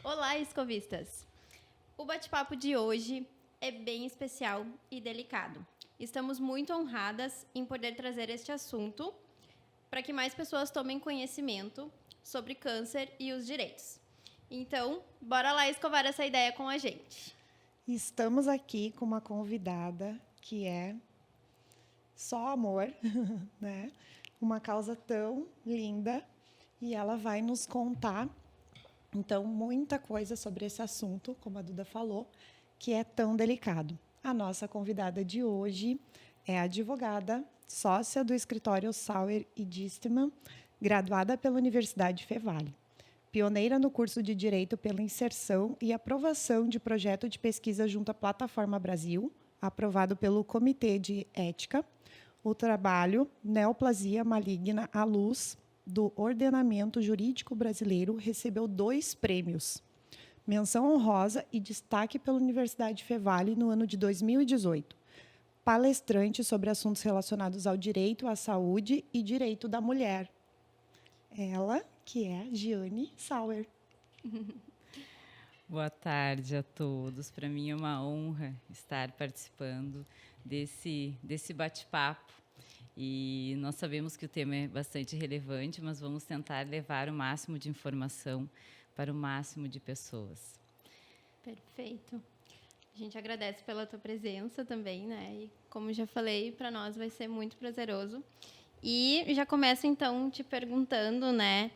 Olá, escovistas! O bate-papo de hoje é bem especial e delicado. Estamos muito honradas em poder trazer este assunto para que mais pessoas tomem conhecimento sobre câncer e os direitos. Então, bora lá escovar essa ideia com a gente. Estamos aqui com uma convidada que é só amor, né? Uma causa tão linda e ela vai nos contar, então, muita coisa sobre esse assunto, como a Duda falou, que é tão delicado. A nossa convidada de hoje é advogada, sócia do escritório Sauer e Distman, graduada pela Universidade Fevale. Pioneira no curso de Direito pela inserção e aprovação de projeto de pesquisa junto à Plataforma Brasil, aprovado pelo Comitê de Ética. O trabalho Neoplasia Maligna à Luz do Ordenamento Jurídico Brasileiro recebeu 2 prêmios, menção honrosa e destaque pela Universidade Fevale no ano de 2018. Palestrante sobre assuntos relacionados ao direito à saúde e direito da mulher. Ela, que é Giane Sauer. Boa tarde a todos. Para mim é uma honra estar participando desse bate-papo. E nós sabemos que o tema é bastante relevante, mas vamos tentar levar o máximo de informação para o máximo de pessoas. Perfeito. A gente agradece pela tua presença também, né? E como já falei, para nós vai ser muito prazeroso. E já começo então te perguntando, né?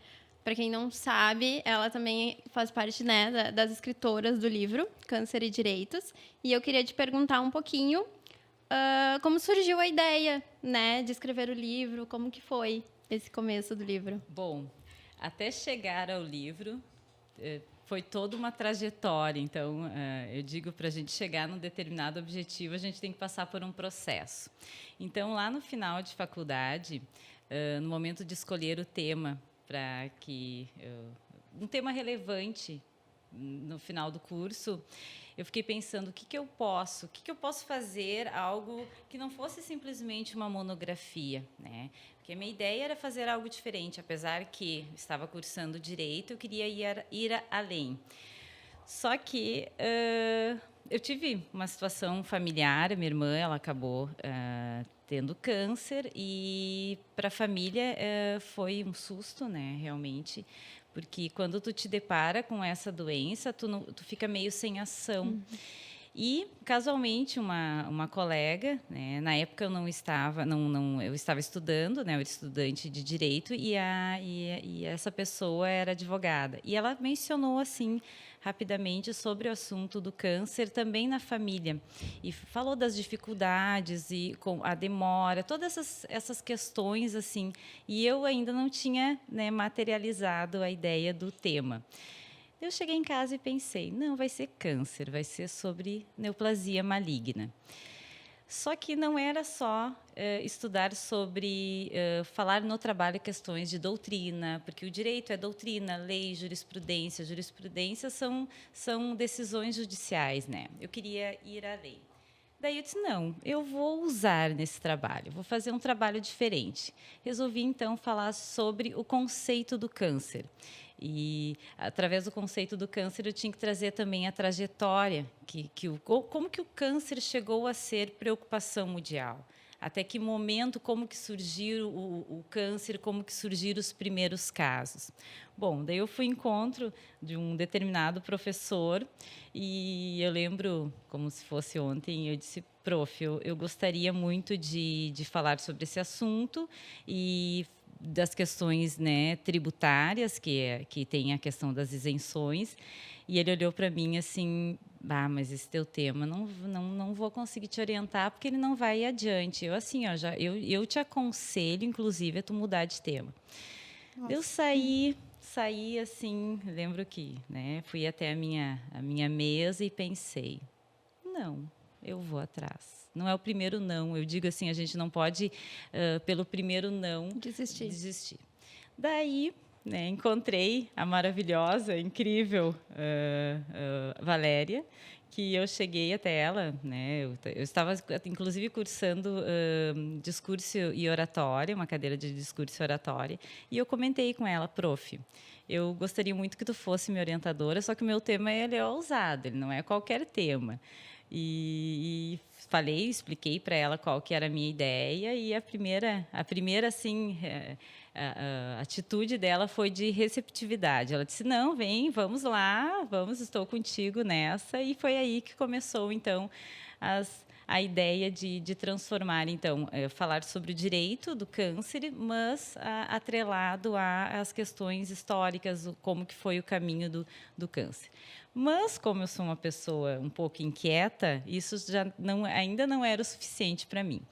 Para quem não sabe, ela também faz parte, né, das escritoras do livro Câncer e Direitos. E eu queria te perguntar um pouquinho como surgiu a ideia, né, de escrever o livro, como que foi esse começo do livro? Bom, até chegar ao livro foi toda uma trajetória. Então, eu digo, para a gente chegar num determinado objetivo, a gente tem que passar por um processo. Então, lá no final de faculdade, no momento de escolher o tema para que um tema relevante no final do curso, eu fiquei pensando o que eu posso fazer, algo que não fosse simplesmente uma monografia, né? Porque a minha ideia era fazer algo diferente, apesar que estava cursando direito, eu queria ir além. Só que eu tive uma situação familiar, a minha irmã ela acabou tendo câncer e para a família foi um susto, né, realmente, porque quando tu te depara com essa doença, tu fica meio sem ação. Uhum. E, casualmente, uma colega, né, na época eu não estava, eu estava estudando, né, eu era estudante de Direito, e essa pessoa era advogada. E ela mencionou, assim, rapidamente sobre o assunto do câncer também na família. E falou das dificuldades e com a demora, todas essas questões, assim. E eu ainda não tinha, né, materializado a ideia do tema. Eu cheguei em casa e pensei, não, vai ser câncer, vai ser sobre neoplasia maligna. Só que não era só estudar sobre, falar no trabalho questões de doutrina, porque o direito é doutrina, lei, jurisprudência. Jurisprudência são decisões judiciais, né? Eu queria ir além. Daí eu disse, não, eu vou usar nesse trabalho, vou fazer um trabalho diferente. Resolvi, então, falar sobre o conceito do câncer. E, através do conceito do câncer, eu tinha que trazer também a trajetória, como que o câncer chegou a ser preocupação mundial. Até que momento, como que surgiu o câncer, como que surgiram os primeiros casos. Bom, daí eu fui ao encontro de um determinado professor e eu lembro, como se fosse ontem, eu disse, prof, eu gostaria muito de falar sobre esse assunto e das questões, né, tributárias, que tem a questão das isenções, e ele olhou para mim assim, mas esse teu tema não vou conseguir te orientar porque ele não vai adiante. Eu assim, ó, eu te aconselho, inclusive, a tu mudar de tema. Nossa. Eu saí assim, lembro que, né, fui até a minha mesa e pensei, não, eu vou atrás. Não é o primeiro não. Eu digo assim, a gente não pode, pelo primeiro não, desistir. Daí, né, encontrei a maravilhosa, incrível Valéria, que eu cheguei até ela, né? Eu estava, inclusive, cursando discurso e oratória, uma cadeira de discurso e oratória, e eu comentei com ela, prof, eu gostaria muito que tu fosse minha orientadora, só que o meu tema ele é ousado, ele não é qualquer tema. E falei, expliquei para ela qual que era a minha ideia, e a primeira assim, a atitude dela foi de receptividade. Ela disse: não, vem, vamos lá, vamos, estou contigo nessa. E foi aí que começou, então, a ideia de transformar, então, falar sobre o direito do câncer, mas atrelado às questões históricas, como que foi o caminho do câncer. Mas, como eu sou uma pessoa um pouco inquieta, isso ainda não era o suficiente para mim.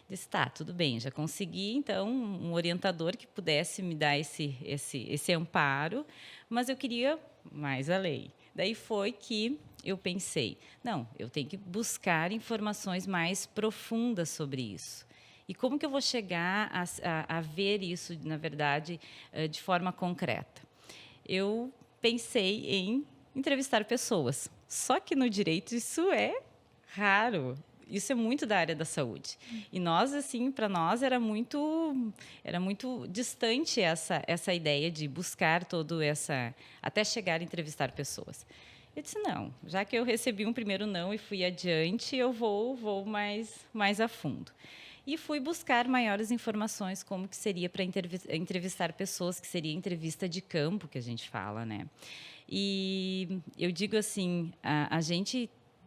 Disse, tá, tudo bem, já consegui, então, um orientador que pudesse me dar esse amparo, mas eu queria mais além. Daí foi que eu pensei, não, eu tenho que buscar informações mais profundas sobre isso. E como que eu vou chegar a ver isso, na verdade, de forma concreta? Eu pensei em entrevistar pessoas. Só que no direito isso é raro. Isso é muito da área da saúde. E nós, assim, para nós era muito distante essa ideia de buscar até chegar a entrevistar pessoas. Eu disse, não, já que eu recebi um primeiro não e fui adiante, eu vou mais a fundo. E fui buscar maiores informações como que seria para entrevistar pessoas, que seria entrevista de campo, que a gente fala, né? E eu digo assim,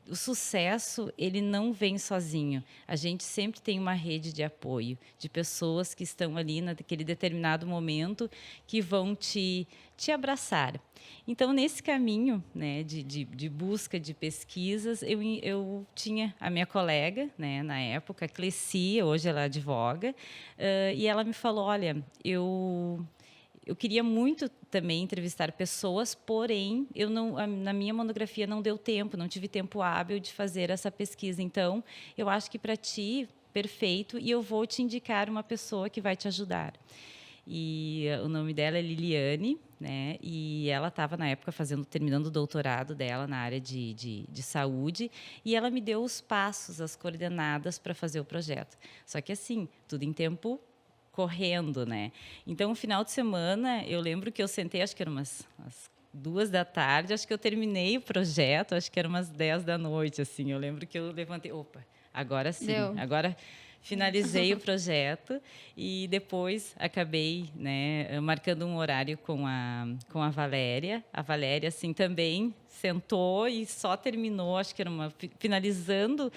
o sucesso, ele não vem sozinho. A gente sempre tem uma rede de apoio, de pessoas que estão ali naquele determinado momento que vão te abraçar. Então, nesse caminho, né, de busca de pesquisas, eu tinha a minha colega, né, na época, Cleci, hoje ela advoga, e ela me falou, olha, eu queria muito também entrevistar pessoas, porém, na minha monografia não deu tempo, não tive tempo hábil de fazer essa pesquisa. Então, eu acho que para ti, perfeito, e eu vou te indicar uma pessoa que vai te ajudar. E o nome dela é Liliane, né? E ela estava, na época, terminando o doutorado dela na área de saúde, e ela me deu os passos, as coordenadas para fazer o projeto. Só que, assim, tudo em tempo correndo, né? Então, no final de semana, eu lembro que eu sentei, acho que eram umas 2 da tarde, acho que eu terminei o projeto, acho que eram umas 10 da noite, assim. Eu lembro que eu levantei, opa, agora sim, agora finalizei o projeto e depois acabei, né, marcando um horário com a Valéria. A Valéria, assim, também sentou e só terminou, acho que era finalizando,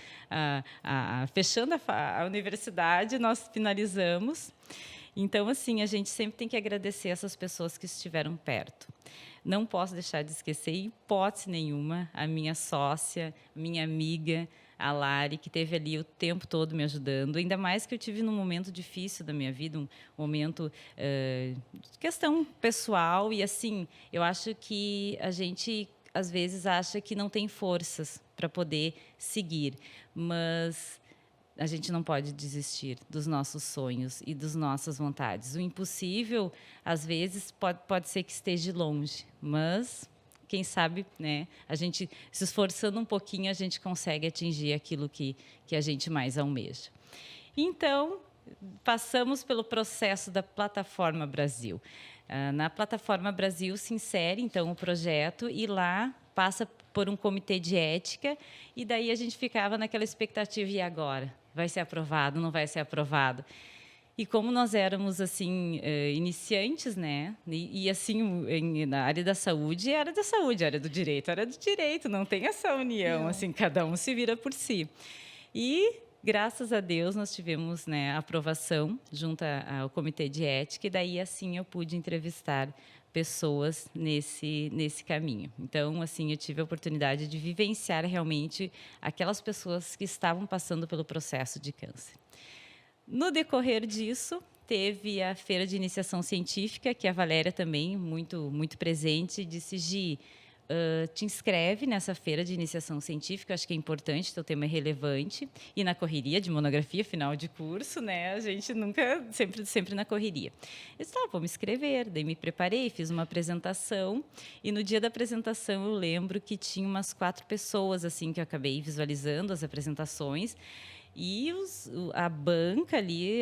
fechando a universidade, nós finalizamos. Então, assim, a gente sempre tem que agradecer essas pessoas que estiveram perto. Não posso deixar de esquecer, em hipótese nenhuma, a minha sócia, minha amiga, a Lari, que esteve ali o tempo todo me ajudando, ainda mais que eu tive num momento difícil da minha vida, um momento de questão pessoal, e assim, eu acho que a gente, às vezes, acha que não tem forças para poder seguir, mas a gente não pode desistir dos nossos sonhos e das nossas vontades. O impossível, às vezes, pode ser que esteja longe, mas quem sabe, né, a gente se esforçando um pouquinho, a gente consegue atingir aquilo que a gente mais almeja. Então, passamos pelo processo da Plataforma Brasil. Na Plataforma Brasil se insere, então, o projeto, e lá passa por um comitê de ética, e daí a gente ficava naquela expectativa, e agora? Vai ser aprovado, não vai ser aprovado? E como nós éramos, assim, iniciantes, né? E assim, na área da saúde, área da saúde, área do direito, não tem essa união, não. Assim, cada um se vira por si. E, graças a Deus, nós tivemos, né, a aprovação junto ao Comitê de Ética, e daí, assim, eu pude entrevistar pessoas nesse caminho. Então, assim, eu tive a oportunidade de vivenciar realmente aquelas pessoas que estavam passando pelo processo de câncer. No decorrer disso, teve a feira de iniciação científica, que a Valéria também, muito, muito presente, disse, Gi, te inscreve nessa feira de iniciação científica, acho que é importante, teu tema é relevante, e na correria de monografia, final de curso, né, a gente nunca, sempre na correria. Eu disse, vou me inscrever, daí me preparei, fiz uma apresentação, e no dia da apresentação eu lembro que tinha umas 4 pessoas, assim, que eu acabei visualizando as apresentações, e a banca ali,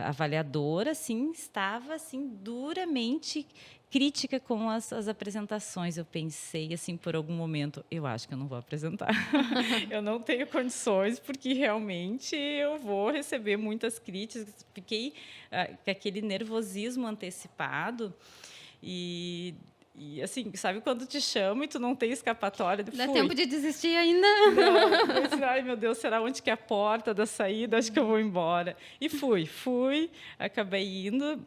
avaliadora, assim, estava assim, duramente crítica com as apresentações. Eu pensei, assim, por algum momento, eu acho que eu não vou apresentar. Eu não tenho condições, porque realmente eu vou receber muitas críticas. Fiquei com aquele nervosismo antecipado e assim, sabe quando te chamam e tu não tem escapatória? Dá tempo de desistir ainda? Não, eu disse, ai meu Deus, será onde que é a porta da saída? Acho que eu vou embora. E fui, acabei indo.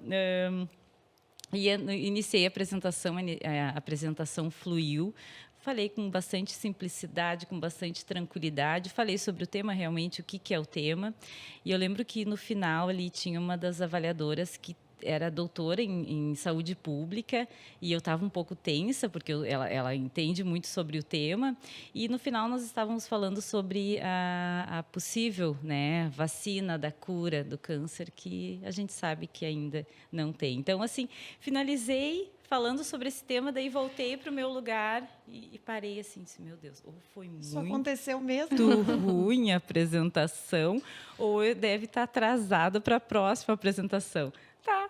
E iniciei a apresentação fluiu. Falei com bastante simplicidade, com bastante tranquilidade. Falei sobre o tema, realmente, o que é o tema. E eu lembro que, no final, ali tinha uma das avaliadoras que era doutora em saúde pública, e eu estava um pouco tensa, porque ela entende muito sobre o tema. E, no final, nós estávamos falando sobre a possível, né, vacina da cura do câncer, que a gente sabe que ainda não tem. Então, assim, finalizei falando sobre esse tema, daí voltei para o meu lugar e parei assim, disse, meu Deus, ou foi Isso aconteceu mesmo? muito ruim a apresentação, ou eu deve estar atrasada para a próxima apresentação. Tá,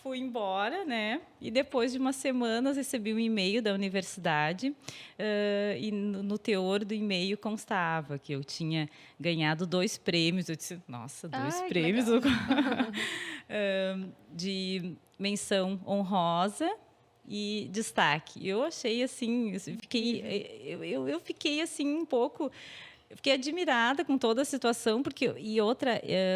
fui embora, né? E depois de umas semanas recebi um e-mail da universidade e no teor do e-mail constava que eu tinha ganhado 2 prêmios. Eu disse, nossa, 2 prêmios de menção honrosa e destaque. Eu achei assim, eu fiquei assim um pouco. Eu fiquei admirada com toda a situação, porque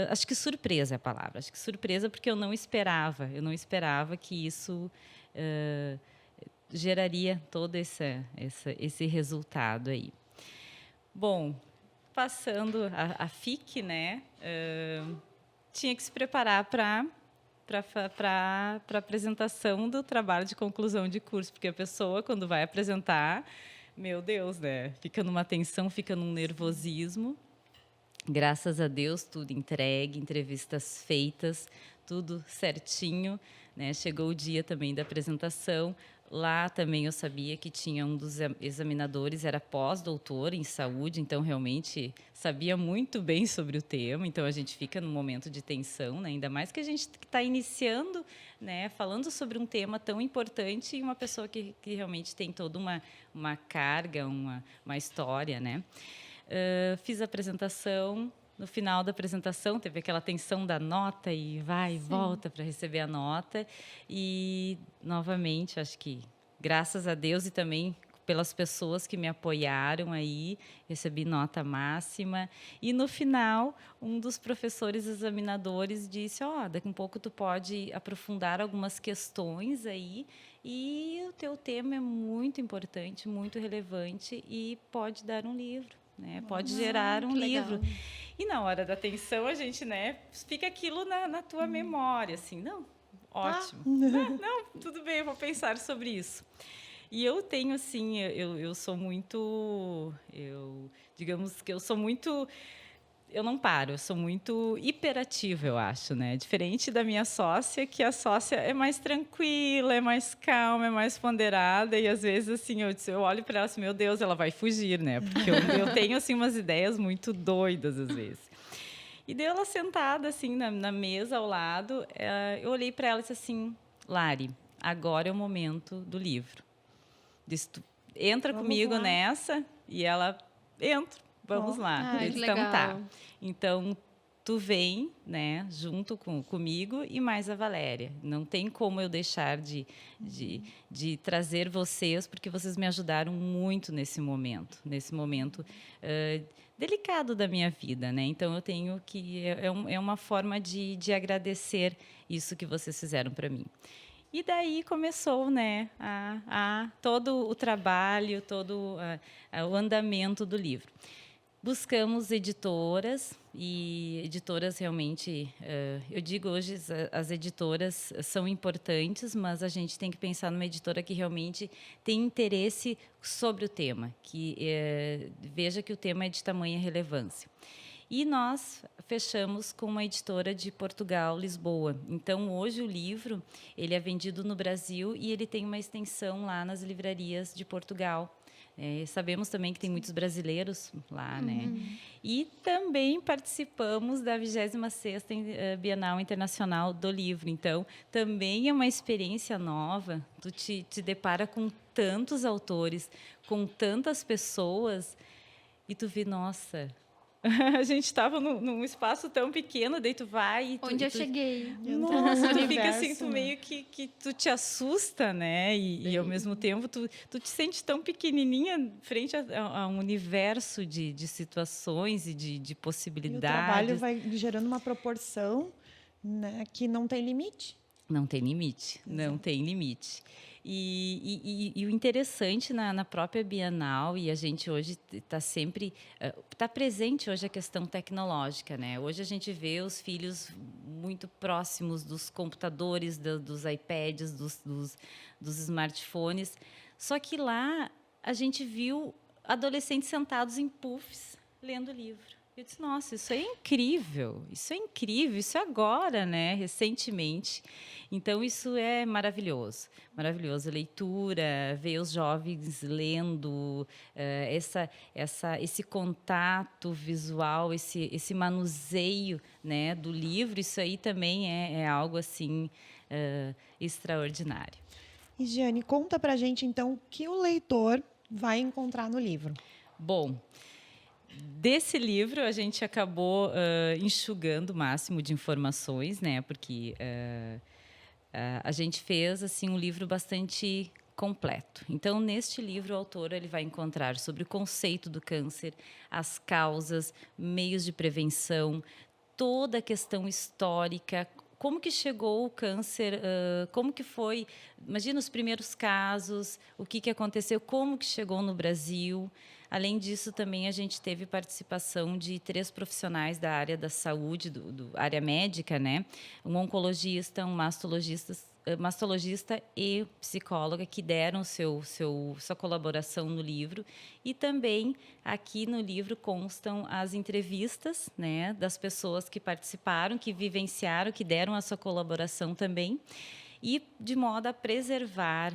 acho que surpresa é a palavra. Acho que surpresa porque eu não esperava que isso geraria todo esse resultado aí. Bom, passando a FIC, né? Tinha que se preparar para a apresentação do trabalho de conclusão de curso, porque a pessoa, quando vai apresentar, meu Deus, né? Fica numa tensão, fica num nervosismo. Graças a Deus, tudo entregue, entrevistas feitas, tudo certinho, né? Chegou o dia também da apresentação. Lá também eu sabia que tinha um dos examinadores, era pós-doutor em saúde, então realmente sabia muito bem sobre o tema. Então a gente fica num momento de tensão, né? Ainda mais que a gente está iniciando, né? Falando sobre um tema tão importante e uma pessoa que realmente tem toda uma carga, uma história, né? Fiz a apresentação. No final da apresentação, teve aquela tensão da nota e vai e volta para receber a nota. E, novamente, acho que, graças a Deus e também pelas pessoas que me apoiaram aí, recebi nota máxima. E, no final, um dos professores examinadores disse, daqui a um pouco tu pode aprofundar algumas questões aí e o teu tema é muito importante, muito relevante e pode dar um livro, né? Pode gerar um livro. Legal. E na hora da atenção, a gente, né, fica aquilo na tua memória, assim, não, ótimo. Não, tudo bem, eu vou pensar sobre isso. E eu tenho, assim, eu sou muito, digamos que eu sou muito, eu não paro, eu sou muito hiperativa, eu acho, né? Diferente da minha sócia, que a sócia é mais tranquila, é mais calma, é mais ponderada, e às vezes, assim, eu olho para ela assim, meu Deus, ela vai fugir, né? Porque eu tenho, assim, umas ideias muito doidas, às vezes. E daí ela sentada, assim, na mesa ao lado, eu olhei para ela e disse assim, Lari, agora é o momento do livro. Disse, tu entra comigo nessa, e ela, entro. Vamos lá. Então, tá. Então, tu vem, né, junto comigo e mais a Valéria. Não tem como eu deixar de trazer vocês, porque vocês me ajudaram muito nesse momento delicado da minha vida, né? Então, eu tenho que... É uma forma de agradecer isso que vocês fizeram para mim. E daí começou, né, todo o trabalho, todo o andamento do livro. Buscamos editoras, e editoras realmente, eu digo hoje, as editoras são importantes, mas a gente tem que pensar numa editora que realmente tem interesse sobre o tema, que veja que o tema é de tamanha relevância. E nós fechamos com uma editora de Portugal, Lisboa. Então, hoje o livro ele é vendido no Brasil e ele tem uma extensão lá nas livrarias de Portugal. Sabemos também que tem muitos brasileiros lá, né? E também participamos da 26ª Bienal Internacional do Livro. Então, também é uma experiência nova. Tu te depara com tantos autores, com tantas pessoas, e tu vê, nossa... A gente estava num espaço tão pequeno, daí tu vai... Onde eu cheguei. Nossa, tu fica assim, tu meio que tu te assusta, né? E ao mesmo tempo, tu te sente tão pequenininha frente a um universo de situações e de possibilidades. E o trabalho vai gerando uma proporção, né, que não tem limite. Não tem limite, não tem limite. E o interessante na própria Bienal, e a gente hoje está sempre... Está presente hoje a questão tecnológica, né? Hoje a gente vê os filhos muito próximos dos computadores, dos iPads, dos smartphones. Só que lá a gente viu adolescentes sentados em puffs, lendo livro. Eu disse, nossa, isso é incrível, isso é agora, né, recentemente. Então, isso é maravilhoso, maravilhoso. Leitura, ver os jovens lendo, esse contato visual, esse manuseio, né, do livro, isso aí também é algo, assim, extraordinário. E, Giane, conta pra gente, então, o que o leitor vai encontrar no livro. Bom... Desse livro, a gente acabou enxugando o máximo de informações, né? Porque a gente fez assim um livro bastante completo. Então, neste livro, o autor ele vai encontrar sobre o conceito do câncer, as causas, meios de prevenção, toda a questão histórica, como que chegou o câncer, como que foi, imagina os primeiros casos, o que aconteceu, como que chegou no Brasil. Além disso, também a gente teve participação de 3 profissionais da área da saúde, área médica, né? Um oncologista, um mastologista e psicóloga que deram sua colaboração no livro. E também aqui no livro constam as entrevistas, né, das pessoas que participaram, que vivenciaram, que deram a sua colaboração também. E, de modo a preservar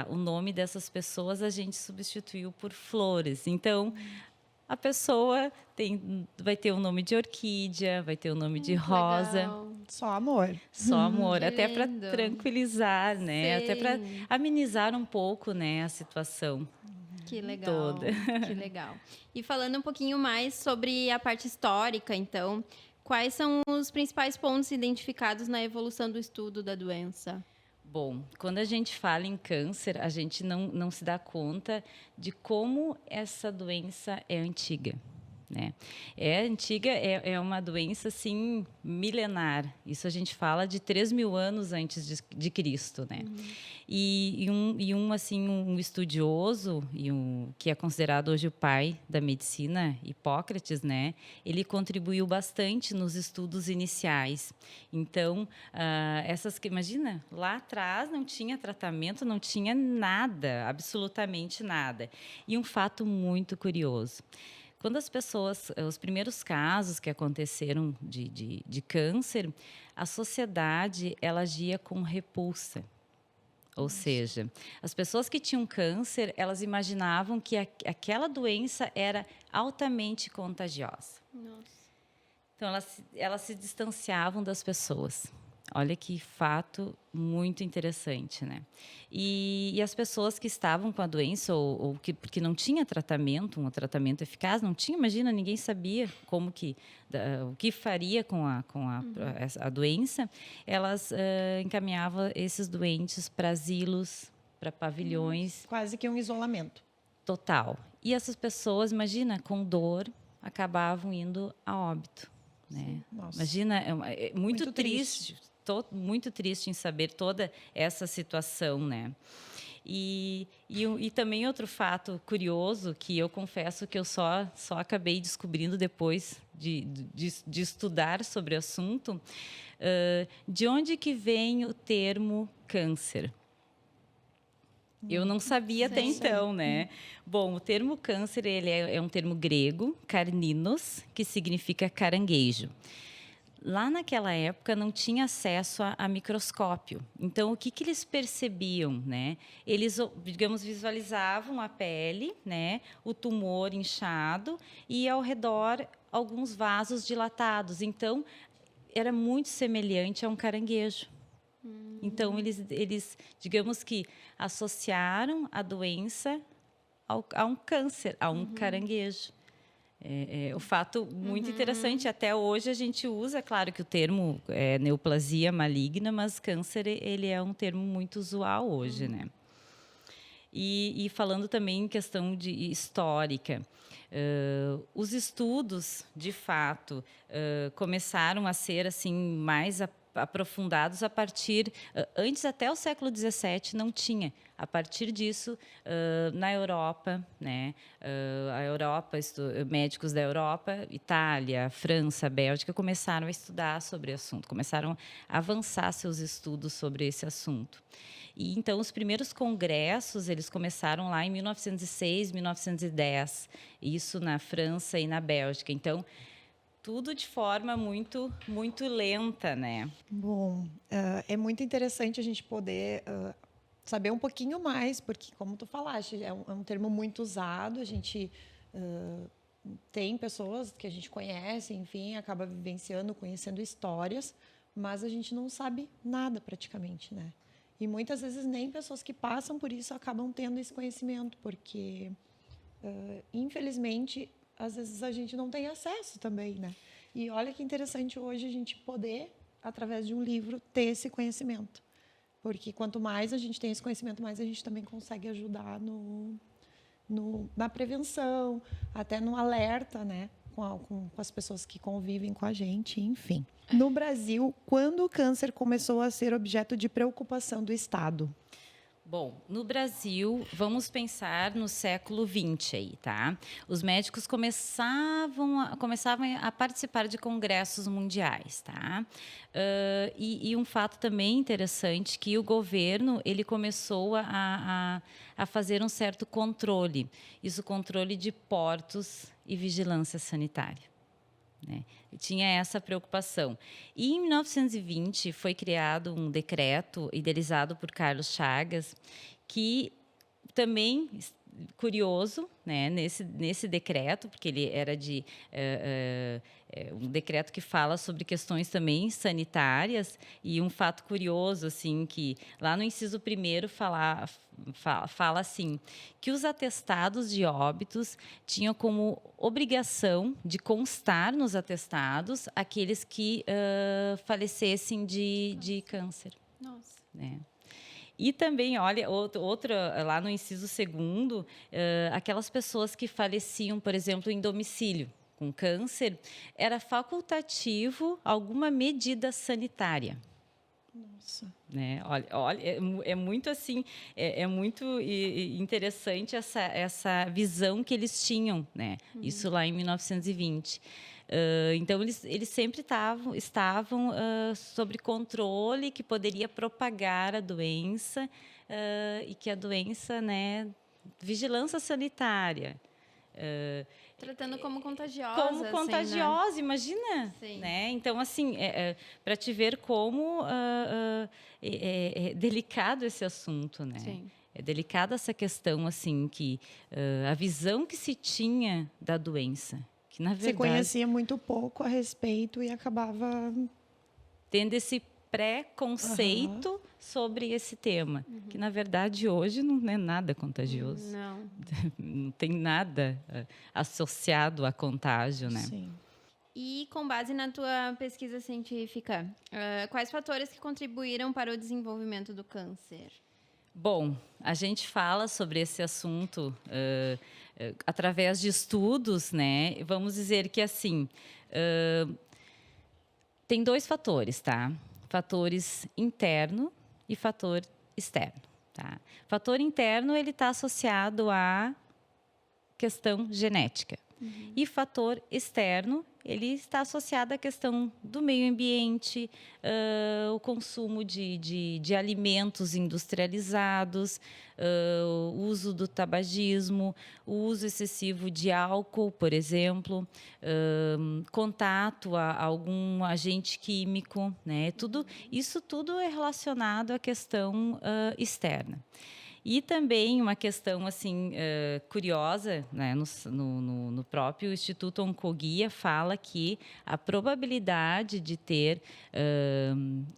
o nome dessas pessoas, a gente substituiu por flores. Então, a pessoa vai ter o nome de orquídea, vai ter o nome de rosa. Legal. Só amor. Só amor, Que até para lindo. tranquilizar, né? Sim. Até para amenizar um pouco, né, a situação. Que legal, Toda. que legal. E falando um pouquinho mais sobre a parte histórica, então, quais são os principais pontos identificados na evolução do estudo da doença? Bom, quando a gente fala em câncer, a gente não se dá conta de como essa doença é antiga, né? É antiga, é uma doença, assim, milenar. Isso a gente fala de 3.000 anos antes de Cristo, né? E um estudioso, que é considerado hoje o pai da medicina, Hipócrates, né? Ele contribuiu bastante nos estudos iniciais. Então, imagina, lá atrás não tinha tratamento, não tinha nada, absolutamente nada. E um fato muito curioso. Quando os primeiros casos que aconteceram de câncer, a sociedade ela agia com repulsa. Ou seja, as pessoas que tinham câncer, elas imaginavam que aquela doença era altamente contagiosa. Nossa. Então, elas se distanciavam das pessoas. Olha que fato muito interessante, né? E as pessoas que estavam com a doença ou porque não tinha tratamento, um tratamento eficaz, não tinha, imagina, ninguém sabia o que faria com a doença, elas encaminhavam esses doentes para asilos, para pavilhões. Quase que um isolamento. Total. E essas pessoas, imagina, com dor, acabavam indo a óbito. Né? Nossa. Imagina, é muito Muito triste. triste. Muito triste em saber toda essa situação, né? E também outro fato curioso, que eu confesso que eu só acabei descobrindo depois de estudar sobre o assunto, de onde que vem o termo câncer. Eu não sabia até então, né? Bom, o termo câncer ele é um termo grego, carninos, que significa caranguejo. Lá naquela época não tinha acesso a microscópio. Então, o que eles percebiam, né? Eles, digamos, visualizavam a pele, né? O tumor inchado e ao redor alguns vasos dilatados. Então, era muito semelhante a um caranguejo. Então, eles, digamos que associaram a doença a um câncer, a um caranguejo. O fato muito interessante. Até hoje a gente usa, claro que o termo é neoplasia maligna, mas câncer ele é um termo muito usual hoje, né? E falando também em questão de histórica, os estudos, de fato, começaram a ser assim mais aprofundados a partir antes até o século XVII não tinha. A partir disso, na Europa, né, a Europa, médicos da Europa, Itália, França, Bélgica começaram a estudar sobre o assunto, começaram a avançar seus estudos sobre esse assunto. E então os primeiros congressos eles começaram lá em 1906, 1910, isso na França e na Bélgica. Então tudo de forma muito lenta, né? Bom, é muito interessante a gente poder saber um pouquinho mais, porque, como tu falaste, é um termo muito usado, a gente tem pessoas que a gente conhece, enfim, acaba vivenciando, conhecendo histórias, mas a gente não sabe nada praticamente, né? E muitas vezes nem pessoas que passam por isso acabam tendo esse conhecimento, porque, infelizmente, às vezes a gente não tem acesso também, né? E olha que interessante hoje a gente poder, através de um livro, ter esse conhecimento. Porque quanto mais a gente tem esse conhecimento, mais a gente também consegue ajudar na prevenção, até no alerta, né? Com as pessoas que convivem com a gente, enfim. No Brasil, quando o câncer começou a ser objeto de preocupação do Estado? Bom, no Brasil, vamos pensar no século XX aí, tá? Os médicos começavam a participar de congressos mundiais, tá? E um fato também interessante que o governo ele começou a fazer um certo controle, isso controle de portos e vigilância sanitária. Né? Tinha essa preocupação. E em 1920 foi criado um decreto idealizado por Carlos Chagas, que também curioso, né, nesse decreto, porque ele era um decreto que fala sobre questões também sanitárias, e um fato curioso assim que lá no inciso 1º fala assim que os atestados de óbitos tinham como obrigação de constar nos atestados aqueles que falecessem de câncer. Nossa. Né? E também, olha, outra lá no inciso 2º, aquelas pessoas que faleciam, por exemplo, em domicílio com câncer, era facultativo alguma medida sanitária. Nossa. Né? Olha, é muito assim, é muito interessante essa visão que eles tinham, né? Isso lá em 1920. Então, eles sempre estavam sob controle, que poderia propagar a doença e que a doença, né, vigilância sanitária. Tratando como contagiosa. Como contagiosa, assim, né? Imagina. Sim. Né? Então, assim, para te ver como é delicado esse assunto, né? Sim. É delicada essa questão, assim, que a visão que se tinha da doença, que na verdade Você conhecia muito pouco a respeito e acabava tendo esse preconceito sobre esse tema, que na verdade hoje não é nada contagioso. Não. Não tem nada associado a contágio, né? Sim. E com base na tua pesquisa científica, quais fatores que contribuíram para o desenvolvimento do câncer? Bom, a gente fala sobre esse assunto através de estudos, né? Vamos dizer que assim tem 2 fatores, tá? Fatores interno e fator externo. Tá? Fator interno, ele está associado à questão genética. E fator externo, ele está associado à questão do meio ambiente, o consumo de alimentos industrializados, o uso do tabagismo, o uso excessivo de álcool, por exemplo, contato a algum agente químico, né? Isso tudo é relacionado à questão externa. E também uma questão assim curiosa, né? No próprio Instituto Oncoguia fala que a probabilidade de ter,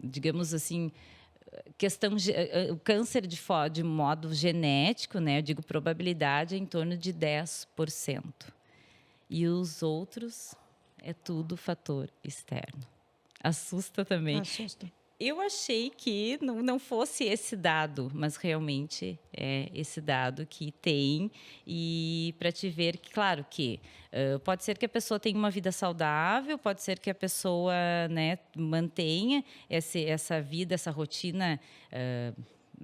digamos assim, o câncer de modo genético, né? Eu digo probabilidade é em torno de 10%. E os outros é tudo fator externo. Assusta também. Assusta. Eu achei que não fosse esse dado, mas realmente é esse dado que tem. E para te ver que, claro que pode ser que a pessoa tenha uma vida saudável, pode ser que a pessoa, né, mantenha essa vida, essa rotina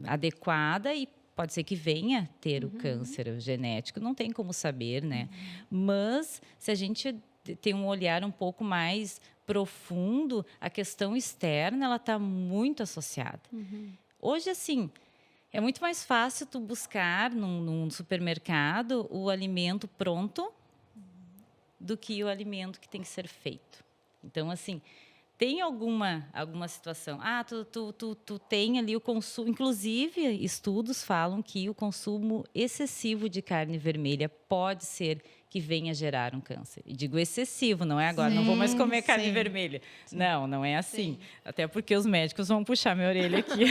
adequada e pode ser que venha ter o câncer genético, não tem como saber, né? Mas se a gente tem um olhar um pouco mais profundo, a questão externa ela está muito associada. Hoje, assim, é muito mais fácil tu buscar num supermercado o alimento pronto do que o alimento que tem que ser feito. Então, assim, tem alguma situação. Tu tem ali o consumo. Inclusive, estudos falam que o consumo excessivo de carne vermelha pode ser que venha gerar um câncer. E digo excessivo, não é agora, não vou mais comer carne vermelha. Não é assim. Sim. Até porque os médicos vão puxar minha orelha aqui.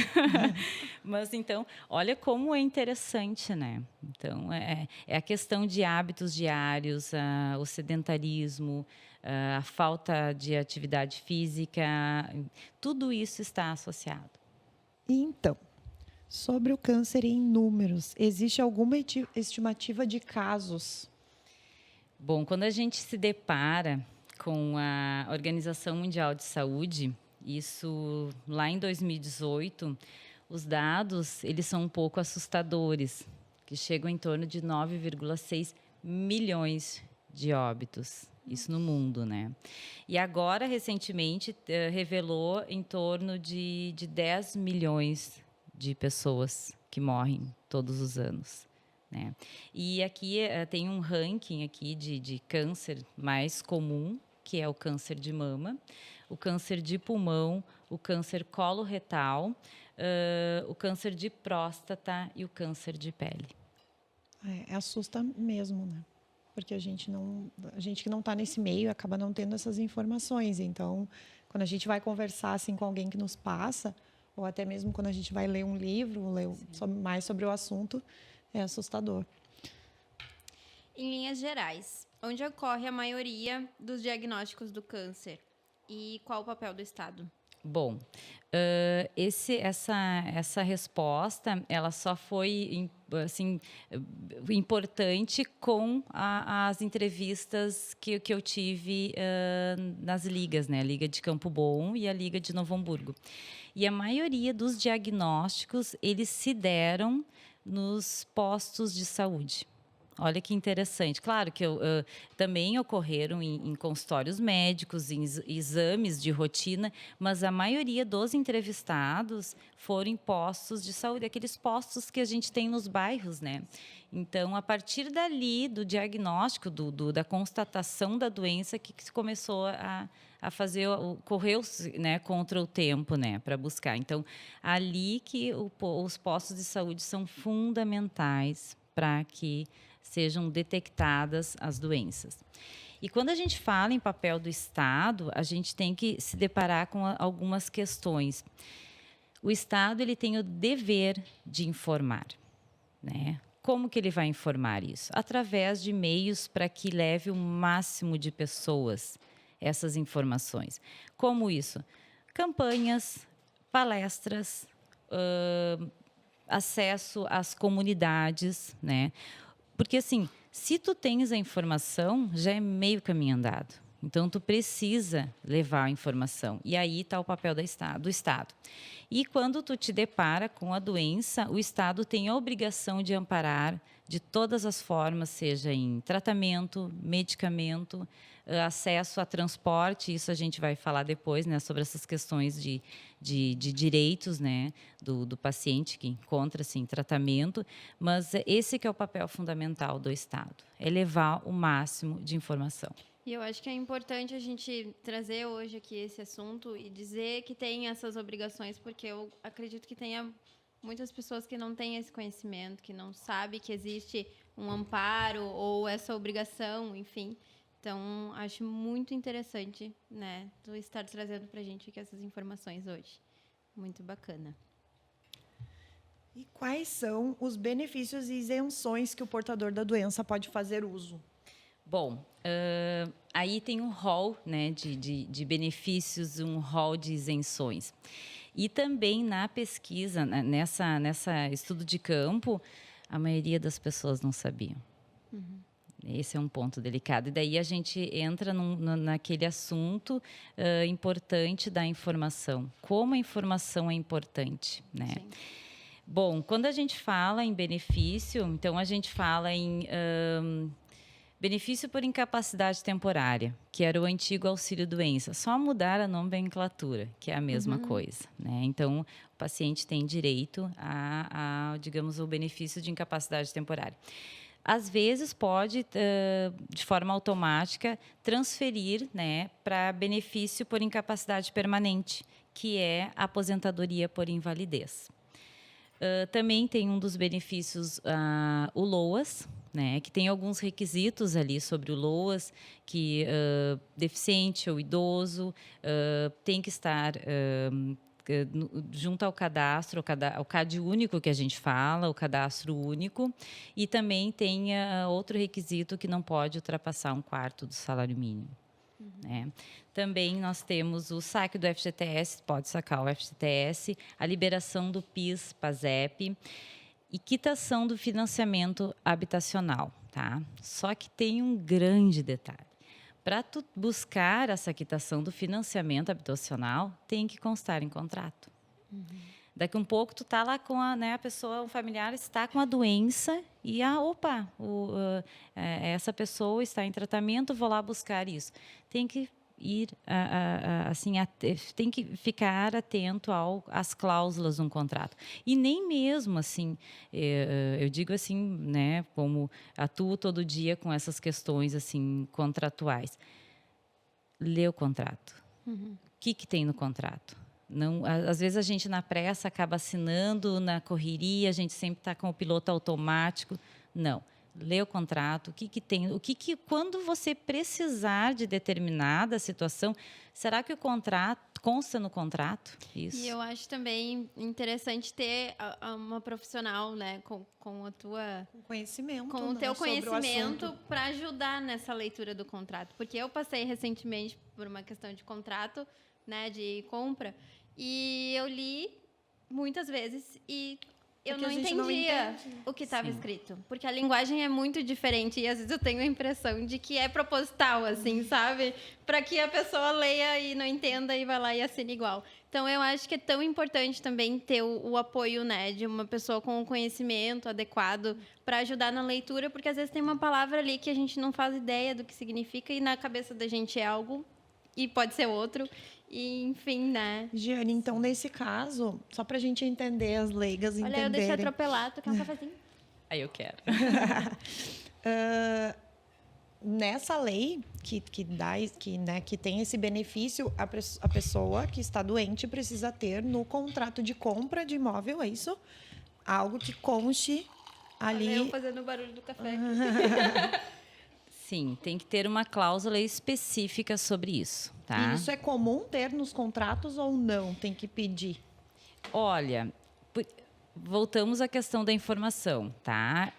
Mas, então, olha como é interessante, né? Então, é a questão de hábitos diários, o sedentarismo, a falta de atividade física, tudo isso está associado. Então, sobre o câncer em números, existe alguma estimativa de casos? Bom, quando a gente se depara com a Organização Mundial de Saúde, isso lá em 2018, os dados eles são um pouco assustadores, que chegam em torno de 9,6 milhões de óbitos. Isso no mundo, né? E agora, recentemente, revelou em torno de 10 milhões de pessoas que morrem todos os anos. Né? E aqui tem um ranking aqui de câncer mais comum, que é o câncer de mama, o câncer de pulmão, o câncer coloretal, o câncer de próstata e o câncer de pele. Assusta mesmo, né? Porque a gente que não está nesse meio acaba não tendo essas informações. Então, quando a gente vai conversar assim com alguém que nos passa, ou até mesmo quando a gente vai ler um livro, ler mais sobre o assunto, é assustador. Em linhas gerais, onde ocorre a maioria dos diagnósticos do câncer? E qual o papel do Estado? Bom, essa resposta ela só foi assim, importante com as entrevistas que eu tive nas ligas, né? A Liga de Campo Bom e a Liga de Novo Hamburgo. E a maioria dos diagnósticos, eles se deram nos postos de saúde. Olha que interessante. Claro que também ocorreram em consultórios médicos, em exames de rotina, mas a maioria dos entrevistados foram em postos de saúde, aqueles postos que a gente tem nos bairros, né? Então, a partir dali, do diagnóstico, da constatação da doença, que se começou a fazer, correu, né, contra o tempo, né, para buscar. Então, ali que os postos de saúde são fundamentais para que sejam detectadas as doenças. E quando a gente fala em papel do Estado, a gente tem que se deparar com algumas questões. O Estado ele tem o dever de informar, né? Como que ele vai informar isso? Através de meios para que leve o máximo de pessoas essas informações. Como isso? Campanhas, palestras, acesso às comunidades, né? Porque, assim, se tu tens a informação, já é meio caminho andado. Então, tu precisa levar a informação. E aí está o papel do Estado. E quando tu te depara com a doença, o Estado tem a obrigação de amparar de todas as formas, seja em tratamento, medicamento, acesso a transporte, isso a gente vai falar depois, né, sobre essas questões de direitos, né, do paciente que encontra-se em tratamento, mas esse que é o papel fundamental do Estado, é levar o máximo de informação. E eu acho que é importante a gente trazer hoje aqui esse assunto e dizer que tem essas obrigações, porque eu acredito que tenha muitas pessoas que não têm esse conhecimento, que não sabem que existe um amparo ou essa obrigação, enfim. Então, acho muito interessante, né, tu estar trazendo para a gente aqui essas informações hoje. Muito bacana. E quais são os benefícios e isenções que o portador da doença pode fazer uso? Bom, aí tem um rol, né, de benefícios, um rol de isenções. E também na pesquisa, nessa estudo de campo, a maioria das pessoas não sabiam. Uhum. Esse é um ponto delicado. E daí a gente entra naquele assunto importante da informação. Como a informação é importante, né? Sim. Bom, quando a gente fala em benefício, então a gente fala em benefício por incapacidade temporária, que era o antigo auxílio-doença. Só mudar a nomenclatura, que é a mesma coisa, né? Então, o paciente tem direito digamos, o benefício de incapacidade temporária. Às vezes, pode, de forma automática, transferir, né, para benefício por incapacidade permanente, que é a aposentadoria por invalidez. Também tem um dos benefícios, o LOAS, né, que tem alguns requisitos ali sobre o LOAS, que deficiente ou idoso tem que estar junto ao cadastro, o CAD único que a gente fala, o cadastro único, e também tem outro requisito que não pode ultrapassar 1/4 do salário mínimo. Né? Também nós temos o saque do FGTS, pode sacar o FGTS, a liberação do PIS, PASEP e quitação do financiamento habitacional. Tá? Só que tem um grande detalhe. Para tu buscar essa quitação do financiamento habitacional, tem que constar em contrato. Daqui um pouco tu tá lá com a pessoa, o familiar está com a doença e essa pessoa está em tratamento, vou lá buscar isso. Tem que ir tem que ficar atento às cláusulas de um contrato. E nem mesmo assim, eu digo assim, né, como atuo todo dia com essas questões assim contratuais. Lê o contrato. O que tem no contrato? Não, às vezes a gente na pressa acaba assinando, na correria, a gente sempre está com o piloto automático. Não. Lê o contrato, o que tem, quando você precisar de determinada situação, será que o contrato consta no contrato? Isso. E eu acho também interessante ter uma profissional, né, com a tua conhecimento, com o né, teu sobre conhecimento para ajudar nessa leitura do contrato, porque eu passei recentemente por uma questão de contrato, né, de compra, e eu li muitas vezes e eu não entendia o que estava escrito, porque a linguagem é muito diferente e às vezes eu tenho a impressão de que é proposital, assim, sabe? Para que a pessoa leia e não entenda e vá lá e assine igual. Então, eu acho que é tão importante também ter o apoio, né, de uma pessoa com o conhecimento adequado para ajudar na leitura, porque às vezes tem uma palavra ali que a gente não faz ideia do que significa e na cabeça da gente é algo e pode ser outro. E, enfim, né? Giane, então, nesse caso, só para a gente entender, as leigas entenderem... Olha, eu deixei atropelar, tu quer um cafezinho? Aí eu quero. Nessa lei que tem esse benefício, a pessoa que está doente precisa ter no contrato de compra de imóvel, é isso? Algo que conste ali... Olha eu fazendo o barulho do café. Sim, tem que ter uma cláusula específica sobre isso, tá? E isso é comum ter nos contratos ou não? Tem que pedir? Olha, voltamos à questão da informação, tá?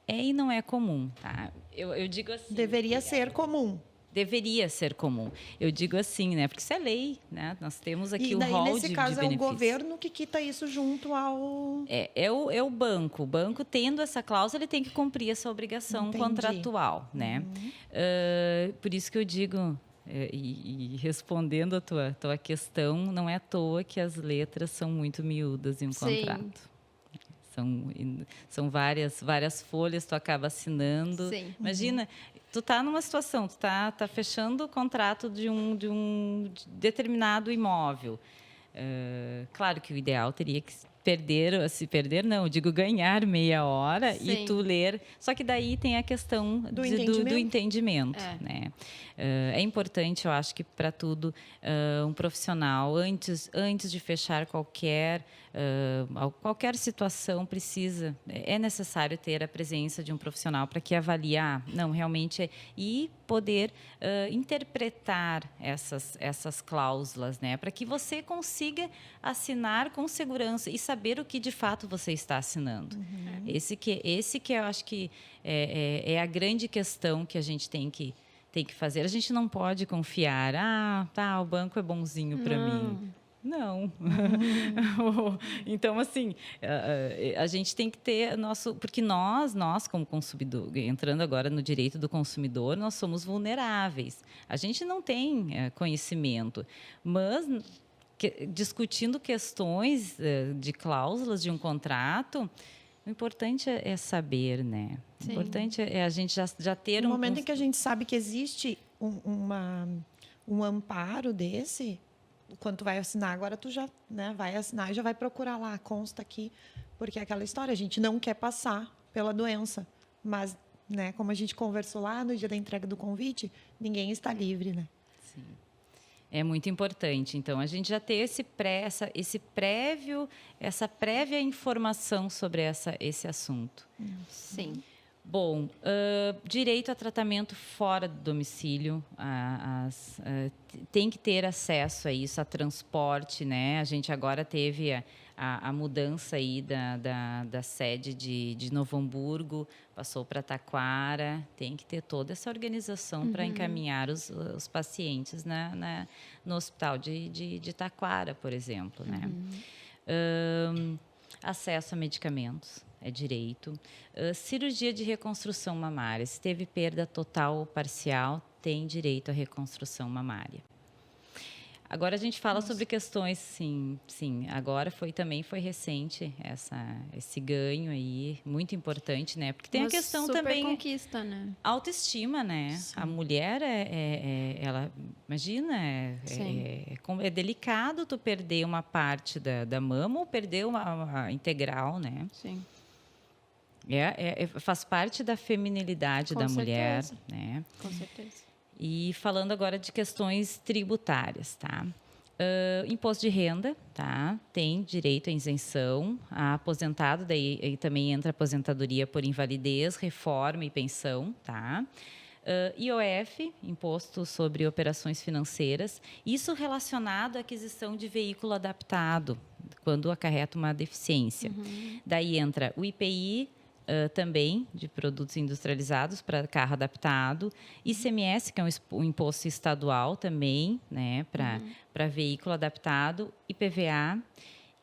E não é comum, tá? Eu digo assim... Deveria ser comum. deveria ser comum. Eu digo assim, né? Porque isso é lei, né? Nós temos aqui E o daí, rol nesse de caso, é o benefícios. governo que quita isso junto ao... É o banco. O banco, tendo essa cláusula, ele tem que cumprir essa obrigação Entendi. contratual, né? Por isso que eu digo, e respondendo a tua questão, não é à toa que as letras são muito miúdas em um Sim. contrato. São várias folhas, tu acaba assinando. Sim. Imagina, tu tá numa situação, tu tá fechando o contrato de um determinado imóvel. Claro que o ideal teria que se perder não, eu digo ganhar meia hora Sim. e tu ler. Só que daí tem a questão do entendimento, né? É importante, eu acho que para tudo, um profissional, antes de fechar qualquer situação, é necessário ter a presença de um profissional para que avalie, não, realmente e poder interpretar essas cláusulas, né? Para que você consiga assinar com segurança e saber o que de fato você está assinando. Esse que eu acho que é a grande questão que a gente tem que fazer. A gente não pode confiar, o banco é bonzinho para mim. Não. Então, assim, a gente tem que ter porque nós como consumidor, entrando agora no direito do consumidor, nós somos vulneráveis. A gente não tem conhecimento, mas discutindo questões de cláusulas de um contrato, o importante é saber, né? Sim. O importante é a gente já ter No momento em que a gente sabe que existe um amparo desse, quando tu vai assinar, agora tu já, né, vai assinar e já vai procurar lá, consta aqui, porque é aquela história, a gente não quer passar pela doença, mas, né, como a gente conversou lá no dia da entrega do convite, ninguém está livre, né? Sim. É muito importante. Então, a gente já ter essa prévia informação sobre esse assunto. Sim. Bom, direito a tratamento fora do domicílio, tem que ter acesso a isso, a transporte, né? A gente agora teve a mudança aí da sede de Novo Hamburgo, passou para Taquara, tem que ter toda essa organização para encaminhar os pacientes no hospital de Taquara, por exemplo, né? Acesso a medicamentos. É direito. Cirurgia de reconstrução mamária. Se teve perda total ou parcial, tem direito à reconstrução mamária. Agora a gente fala sobre questões, sim. Agora também foi recente esse ganho aí, muito importante, né? Porque tem a questão também... conquista, né? Autoestima, né? Sim. A mulher, ela... Imagina, é delicado tu perder uma parte da mama ou perder uma integral, né? Sim. Faz parte da feminilidade da mulher, né? Com certeza. E falando agora de questões tributárias, tá? Imposto de renda, tá? Tem direito à isenção. A aposentado, daí também entra aposentadoria por invalidez, reforma e pensão, tá? IOF, Imposto sobre Operações Financeiras, isso relacionado à aquisição de veículo adaptado, quando acarreta uma deficiência. Daí entra o IPI, também de produtos industrializados para carro adaptado, ICMS, que é um imposto estadual também, né, para veículo adaptado, IPVA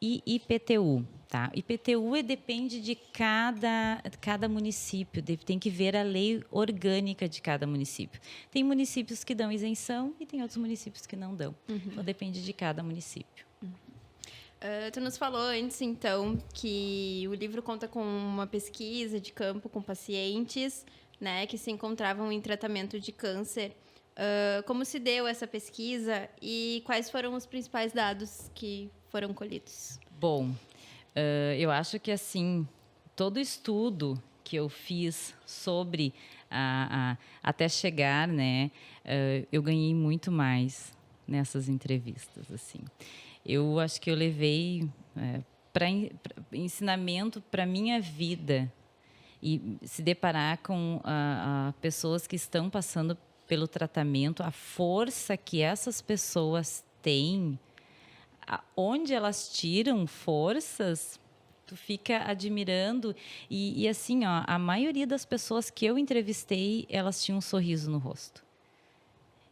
e IPTU. Tá? IPTU depende de cada município, tem que ver a lei orgânica de cada município. Tem municípios que dão isenção e tem outros municípios que não dão. Então, depende de cada município. Tu nos falou antes, então, que o livro conta com uma pesquisa de campo com pacientes, né, que se encontravam em tratamento de câncer. Como se deu essa pesquisa e quais foram os principais dados que foram colhidos? Bom, eu acho que, assim, todo estudo que eu fiz sobre até chegar, né, eu ganhei muito mais nessas entrevistas, assim. Eu acho que eu levei para ensinamento para a minha vida e se deparar com pessoas que estão passando pelo tratamento, a força que essas pessoas têm, onde elas tiram forças, tu fica admirando. E assim, a maioria das pessoas que eu entrevistei, elas tinham um sorriso no rosto.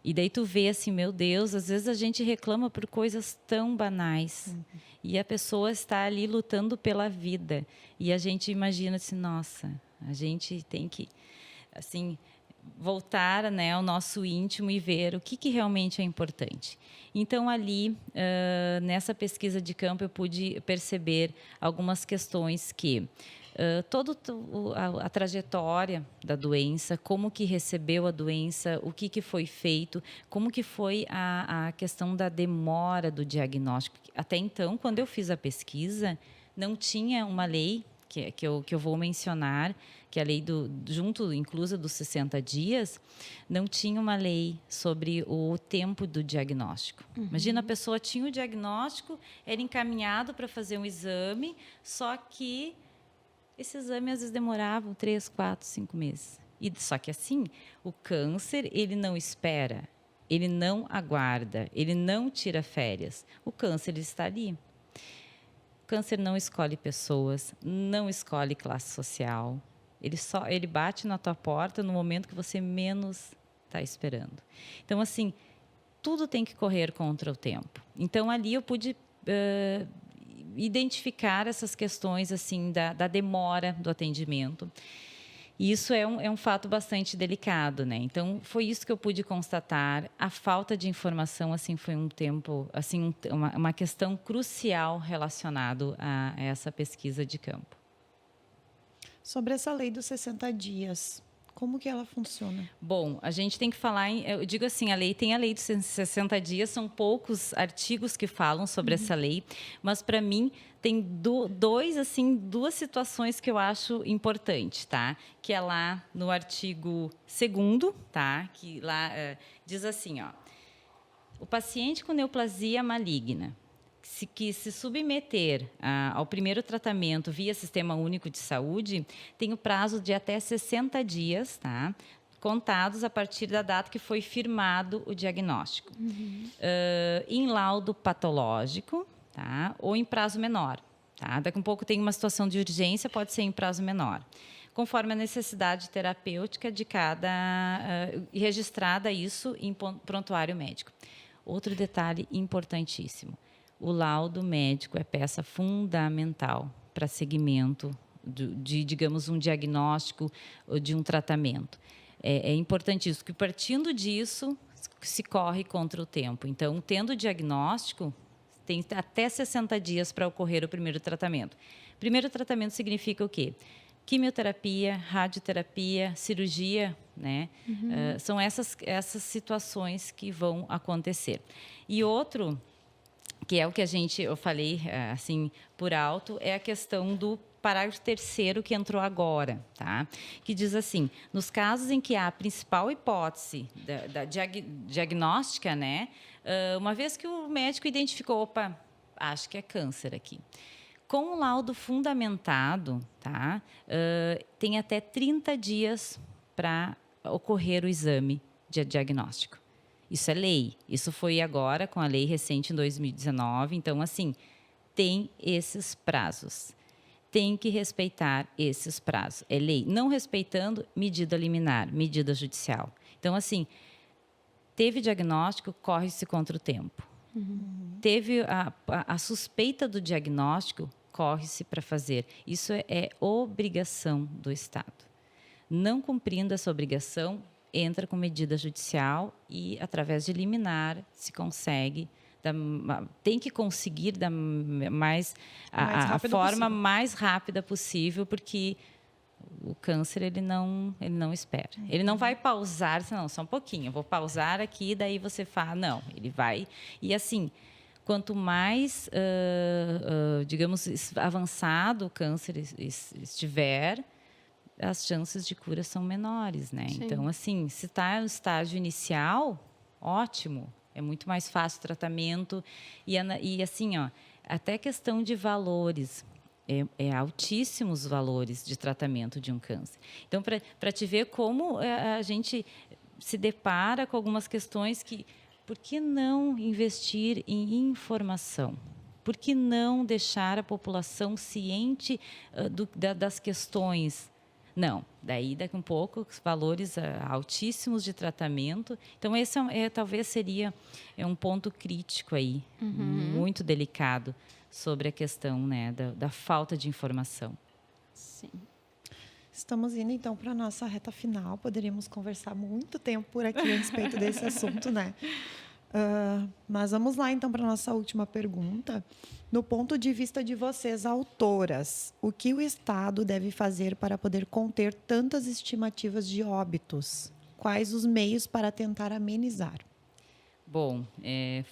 E daí tu vê assim, meu Deus, às vezes a gente reclama por coisas tão banais. E a pessoa está ali lutando pela vida. E a gente imagina assim, nossa, a gente tem que, assim, voltar, né, ao nosso íntimo e ver o que realmente é importante. Então, ali, nessa pesquisa de campo, eu pude perceber algumas questões que toda a trajetória da doença, como que recebeu a doença, o que foi feito, como que foi a questão da demora do diagnóstico. Até então, quando eu fiz a pesquisa, não tinha uma lei que eu vou mencionar, que é a lei inclusa dos 60 dias, não tinha uma lei sobre o tempo do diagnóstico. Imagina, a pessoa tinha o diagnóstico, era encaminhado para fazer um exame, só que esse exame às vezes demorava 3, 4, 5 meses. Só que assim, o câncer, ele não espera, ele não aguarda, ele não tira férias. O câncer, ele está ali. O câncer não escolhe pessoas, não escolhe classe social. Ele bate na tua porta no momento que você menos está esperando. Então, assim, tudo tem que correr contra o tempo. Então, ali eu pude identificar essas questões assim da demora do atendimento. E isso é um fato bastante delicado, né? Então, foi isso que eu pude constatar. A falta de informação, assim, foi um tempo, assim, uma questão crucial relacionado a essa pesquisa de campo. Sobre essa lei dos 60 dias, como que ela funciona? Bom, a gente tem que falar, eu digo assim, tem a lei dos 60 dias, são poucos artigos que falam sobre essa lei, mas para mim tem duas situações que eu acho importante, tá? Que é lá no artigo 2º, tá? Que lá diz assim, ó, o paciente com neoplasia maligna que se submeter ao primeiro tratamento via Sistema Único de Saúde, tem o prazo de até 60 dias, tá? Contados a partir da data que foi firmado o diagnóstico. Em laudo patológico, tá? Ou em prazo menor. Tá? Daqui a um pouco tem uma situação de urgência, pode ser em prazo menor. Conforme a necessidade terapêutica de registrada isso em prontuário médico. Outro detalhe importantíssimo. O laudo médico é peça fundamental para seguimento digamos, um diagnóstico ou de um tratamento. É importantíssimo que, partindo disso, se corre contra o tempo. Então, tendo o diagnóstico, tem até 60 dias para ocorrer o primeiro tratamento. Primeiro tratamento significa o quê? Quimioterapia, radioterapia, cirurgia, né? São essas situações que vão acontecer. E outro, que é o que eu falei assim por alto, é a questão do parágrafo 3º que entrou agora, tá? Que diz assim, nos casos em que há a principal hipótese da diagnóstica, né? Uma vez que o médico identificou, opa, acho que é câncer aqui. Com o laudo fundamentado, tá? Tem até 30 dias para ocorrer o exame de diagnóstico. Isso é lei. Isso foi agora com a lei recente em 2019. Então, assim, tem esses prazos. Tem que respeitar esses prazos. É lei. Não respeitando, medida liminar, medida judicial. Então, assim, teve diagnóstico, corre-se contra o tempo. Teve a suspeita do diagnóstico, corre-se para fazer. Isso é obrigação do Estado. Não cumprindo essa obrigação, entra com medida judicial e, através de liminar, se consegue, tem que conseguir a forma mais rápida possível, porque o câncer ele não espera. Ele não vai pausar, não, só um pouquinho, eu vou pausar aqui, daí você fala, não, ele vai. E assim, quanto mais, digamos, avançado o câncer estiver, as chances de cura são menores, né? Sim. Então, assim, se está no estágio inicial, ótimo, é muito mais fácil o tratamento. E assim, ó, até questão de valores, é altíssimos valores de tratamento de um câncer. Então, para te ver como a gente se depara com algumas questões que, por que não investir em informação? Por que não deixar a população ciente das questões? Não, daí daqui um pouco os valores altíssimos de tratamento. Então esse talvez seria um ponto crítico aí, muito delicado sobre a questão, né, da falta de informação. Sim. Estamos indo, então, para a nossa reta final. Poderíamos conversar muito tempo por aqui a respeito desse assunto, né? Mas vamos lá, então, para a nossa última pergunta. No ponto de vista de vocês, autoras, o que o Estado deve fazer para poder conter tantas estimativas de óbitos? Quais os meios para tentar amenizar? Bom,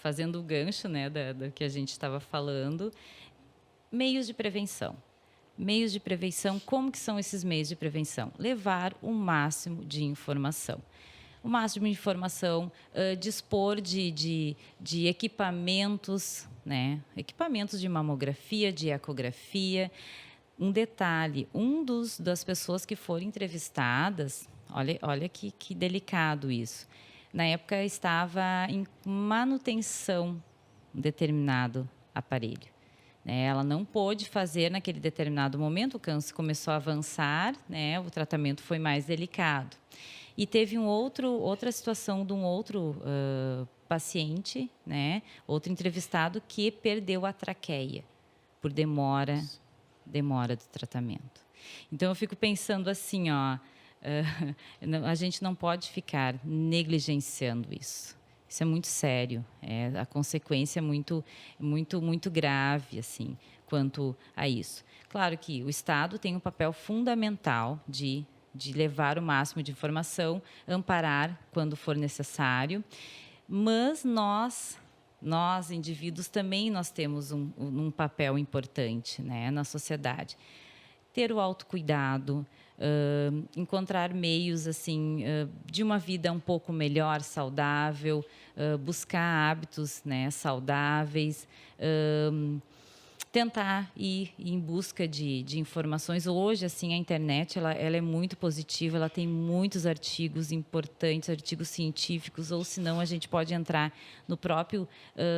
fazendo o gancho, né, do que a gente estava falando, meios de prevenção. Meios de prevenção, como que são esses meios de prevenção? Levar o máximo de informação. O máximo de informação, dispor de equipamentos, né? Equipamentos de mamografia, de ecografia. Um detalhe, das pessoas que foram entrevistadas, olha que delicado isso. Na época estava em manutenção um determinado aparelho. Ela não pôde fazer naquele determinado momento, o câncer começou a avançar, né? O tratamento foi mais delicado. E teve outra situação de um outro paciente, né? Outro entrevistado que perdeu a traqueia por demora do tratamento. Então, eu fico pensando assim, ó, a gente não pode ficar negligenciando isso. Isso é muito sério, a consequência é muito grave, assim, quanto a isso. Claro que o Estado tem um papel fundamental de levar o máximo de informação, amparar quando for necessário, mas nós indivíduos também nós temos um papel importante, né, na sociedade. Ter o autocuidado, encontrar meios assim de uma vida um pouco melhor, saudável, buscar hábitos, né, saudáveis, tentar ir em busca de informações. Hoje, assim, a internet ela é muito positiva, ela tem muitos artigos importantes, artigos científicos, ou senão a gente pode entrar no próprio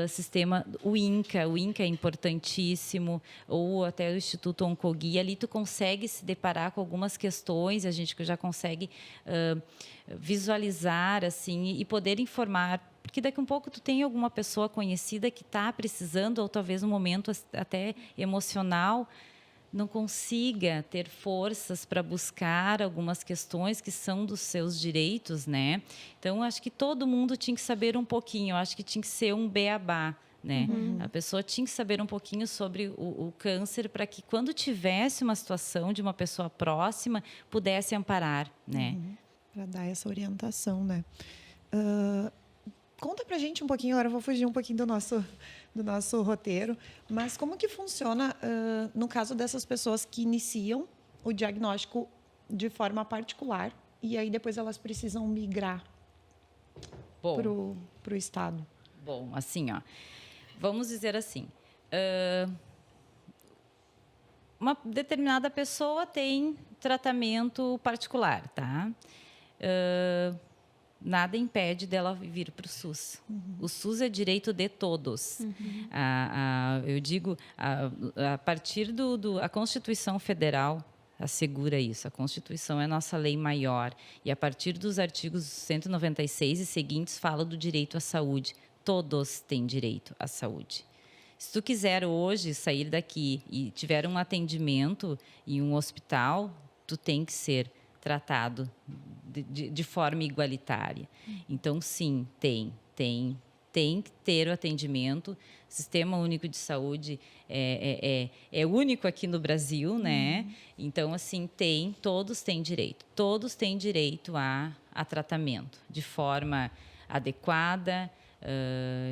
sistema, o INCA é importantíssimo, ou até o Instituto Oncoguia. Ali tu consegue se deparar com algumas questões, a gente já consegue visualizar assim e poder informar, porque daqui a um pouco tu tem alguma pessoa conhecida que está precisando, ou talvez um momento até emocional, não consiga ter forças para buscar algumas questões que são dos seus direitos, né? Então, acho que todo mundo tinha que saber um pouquinho, acho que tinha que ser um beabá, né? A pessoa tinha que saber um pouquinho sobre o câncer para que, quando tivesse uma situação de uma pessoa próxima, pudesse amparar, né? Para dar essa orientação, né? Conta pra gente um pouquinho, agora eu vou fugir um pouquinho do nosso roteiro, mas como que funciona no caso dessas pessoas que iniciam o diagnóstico de forma particular e aí depois elas precisam migrar para o Estado? Bom, assim, ó, vamos dizer assim, uma determinada pessoa tem tratamento particular, tá? Nada impede dela vir para o SUS. O SUS é direito de todos. Eu digo, a partir a Constituição Federal assegura isso. A Constituição é a nossa lei maior. E a partir dos artigos 196 e seguintes fala do direito à saúde. Todos têm direito à saúde. Se tu quiser hoje sair daqui e tiver um atendimento em um hospital, tu tem que ser tratado de forma igualitária. Então, sim, tem que ter o atendimento. O Sistema Único de Saúde é único aqui no Brasil, né? Então, assim, todos têm direito a tratamento de forma adequada,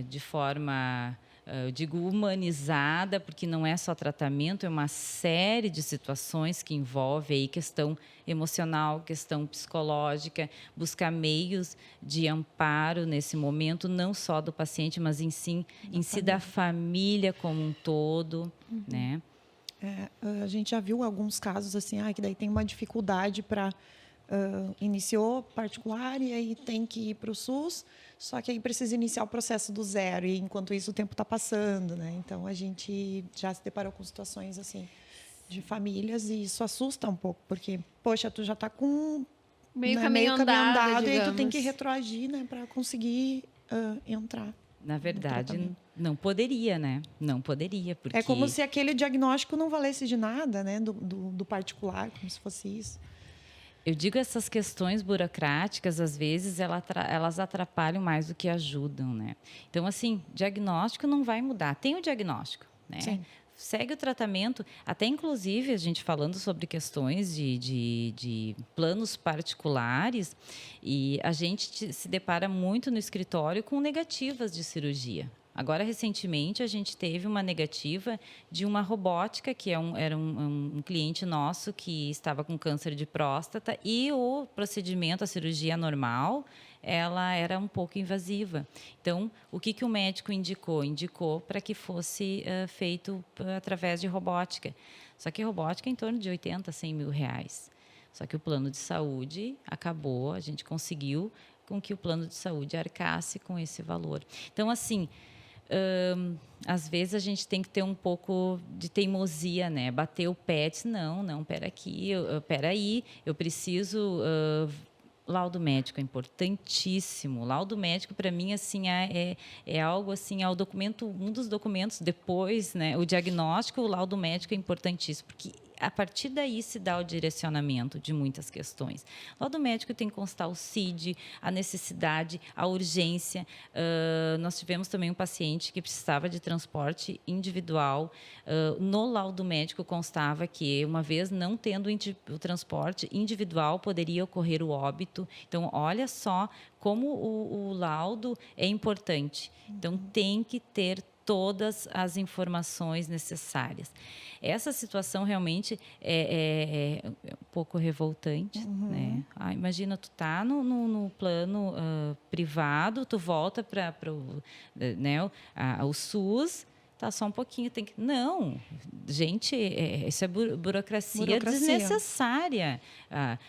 de forma, eu digo, humanizada, porque não é só tratamento, é uma série de situações que envolve aí questão emocional, questão psicológica, buscar meios de amparo nesse momento, não só do paciente, mas em si da família como um todo, né? A gente já viu alguns casos assim, que daí tem uma dificuldade para iniciou particular e aí tem que ir para o SUS, só que aí precisa iniciar o processo do zero e enquanto isso o tempo está passando, né? Então a gente já se deparou com situações assim. de famílias, e isso assusta um pouco, porque, poxa, tu já está com Meio né, caminho andado, e aí tu tem digamos. que retroagir, né, para conseguir entrar. Na verdade, tratamento. não poderia, né? Não poderia, porque... É como se aquele diagnóstico não valesse de nada, né, do particular, como se fosse isso. Eu digo, essas questões burocráticas, às vezes, elas atrapalham mais do que ajudam, né? Então, assim, diagnóstico não vai mudar. Tem o diagnóstico, né? Sim. Segue o tratamento, até inclusive a gente falando sobre questões de planos particulares, e a gente se depara muito no escritório com negativas de cirurgia. Agora, recentemente, a gente teve uma negativa de uma robótica, que era um cliente nosso que estava com câncer de próstata, e o procedimento, a cirurgia normal, ela era um pouco invasiva. Então, o que o médico indicou? Indicou para que fosse feito através de robótica. Só que a robótica é em torno de 80, 100 mil reais. Só que o plano de saúde acabou, a gente conseguiu com que o plano de saúde arcasse com esse valor. Então, assim, às vezes a gente tem que ter um pouco de teimosia, né? Bater o pé, dizer, não, pera aí, eu preciso... laudo médico é importantíssimo. Laudo médico, para mim, assim, é algo assim, é o documento, um dos documentos depois, né? O diagnóstico, o laudo médico é importantíssimo, porque a partir daí se dá o direcionamento de muitas questões. O laudo médico tem que constar o CID, a necessidade, a urgência. Nós tivemos também um paciente que precisava de transporte individual. No laudo médico constava que, uma vez não tendo o transporte individual, poderia ocorrer o óbito. Então, olha só como o laudo é importante. Então, tem que ter todas as informações necessárias. Essa situação realmente é um pouco revoltante, né? Imagina, tu tá no plano privado, tu volta para o SUS, tá só um pouquinho, tem que... Não, gente, isso é burocracia desnecessária.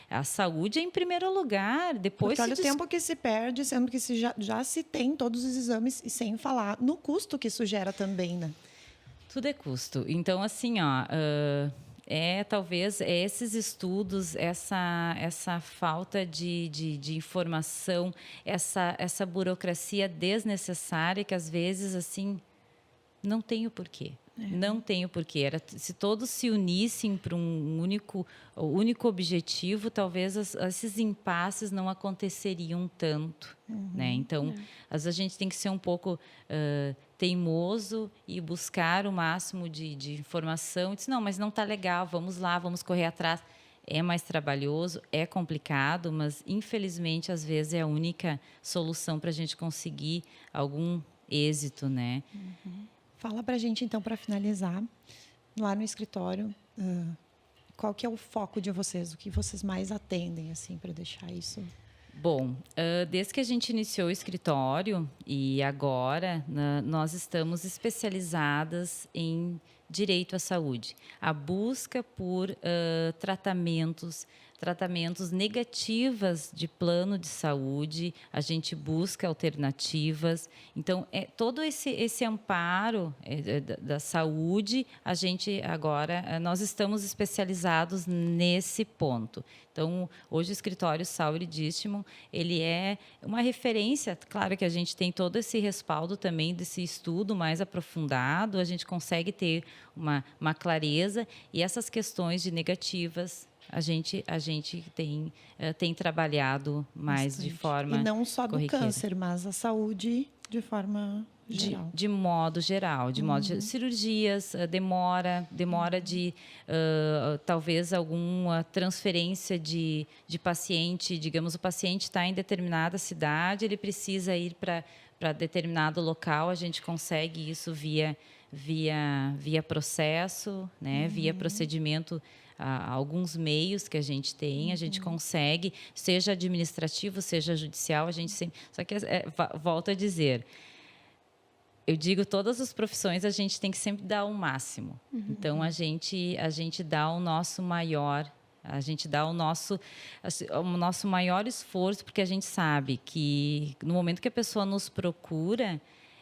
A saúde é em primeiro lugar, depois... Porque olha o tempo que se perde, sendo que já se tem todos os exames, e sem falar no custo que isso gera também, né? Tudo é custo. Então, assim, ó... talvez esses estudos, essa falta de informação, essa burocracia desnecessária que, às vezes, assim... Não tem o porquê. Não tem o porquê. Se todos se unissem para um único objetivo, talvez esses impasses não aconteceriam tanto. Né? Então, às vezes a gente tem que ser um pouco teimoso e buscar o máximo de informação. E dizer, não, mas não está legal, vamos lá, vamos correr atrás. É mais trabalhoso, é complicado, mas, infelizmente, às vezes é a única solução para a gente conseguir algum êxito, né? Fala para a gente, então, para finalizar, lá no escritório, qual que é o foco de vocês? O que vocês mais atendem, assim, para deixar isso? Bom, desde que a gente iniciou o escritório e agora, nós estamos especializadas em direito à saúde. A busca por tratamentos negativas de plano de saúde, a gente busca alternativas. Então, todo esse amparo da saúde, nós estamos especializados nesse ponto. Então, hoje o escritório Sauer Distman, ele é uma referência. Claro que a gente tem todo esse respaldo também desse estudo mais aprofundado, a gente consegue ter uma clareza, e essas questões de negativas, a gente tem trabalhado mais bastante, de forma e não só corriqueira. Do câncer, mas a saúde de forma geral. De modo geral, cirurgias, demora de talvez alguma transferência de paciente. Digamos, o paciente está em determinada cidade, ele precisa ir para determinado local, a gente consegue isso via processo, né? Via procedimento. Alguns meios que a gente tem, a gente consegue, seja administrativo, seja judicial, a gente sempre... Só que, volto a dizer, eu digo, todas as profissões a gente tem que sempre dar o máximo. Então, a gente dá o nosso maior... A gente dá o nosso maior esforço, porque a gente sabe que, no momento que a pessoa nos procura,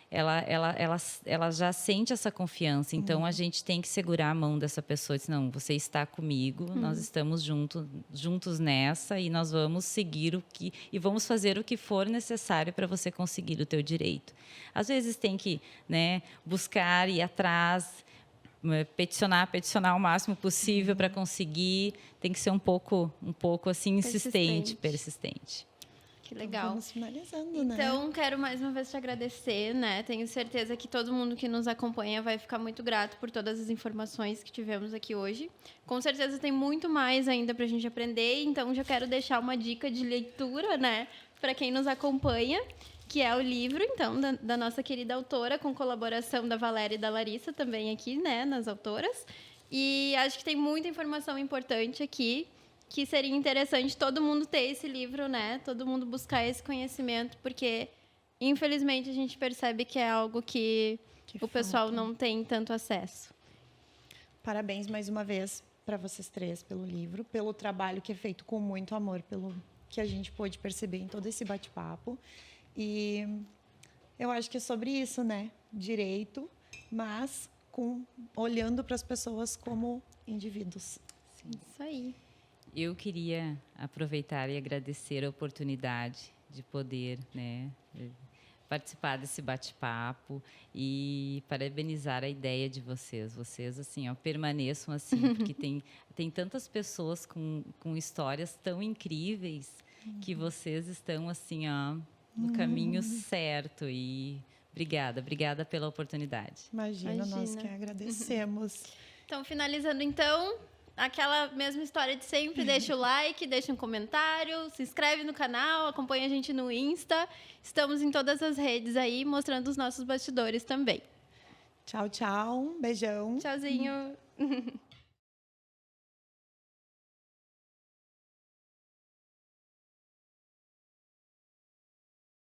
ela já sente essa confiança. Então, a gente tem que segurar a mão dessa pessoa e dizer, não, você está comigo, nós estamos juntos nessa e nós vamos seguir e vamos fazer o que for necessário para você conseguir o teu direito. Às vezes tem que, né, buscar, ir atrás, peticionar o máximo possível para conseguir. Tem que ser um pouco assim, insistente, persistente. Que legal. Então, vamos finalizando, né? Então, quero mais uma vez te agradecer, né? Tenho certeza que todo mundo que nos acompanha vai ficar muito grato por todas as informações que tivemos aqui hoje. Com certeza tem muito mais ainda para a gente aprender, então já quero deixar uma dica de leitura, né? Para quem nos acompanha, que é o livro, então, da nossa querida autora, com colaboração da Valéria e da Larissa também aqui, né? Nas autoras. E acho que tem muita informação importante aqui, que seria interessante todo mundo ter esse livro, né? Todo mundo buscar esse conhecimento, porque, infelizmente, a gente percebe que é algo que o pessoal não tem tanto acesso. Parabéns mais uma vez para vocês três pelo livro, pelo trabalho que é feito com muito amor, pelo que a gente pôde perceber em todo esse bate-papo. E eu acho que é sobre isso, né? Direito, mas olhando para as pessoas como indivíduos. Sim. Isso aí. Eu queria aproveitar e agradecer a oportunidade de poder, né, participar desse bate-papo e parabenizar a ideia de vocês. Vocês, assim, ó, permaneçam assim, porque tem tantas pessoas com histórias tão incríveis que vocês estão, assim, ó, no caminho certo. E obrigada pela oportunidade. Imagina, nós que agradecemos. Então, finalizando, então, aquela mesma história de sempre, deixa o like, deixa um comentário, se inscreve no canal, acompanha a gente no Insta. Estamos em todas as redes aí, mostrando os nossos bastidores também. Tchau, tchau. Um beijão. Tchauzinho.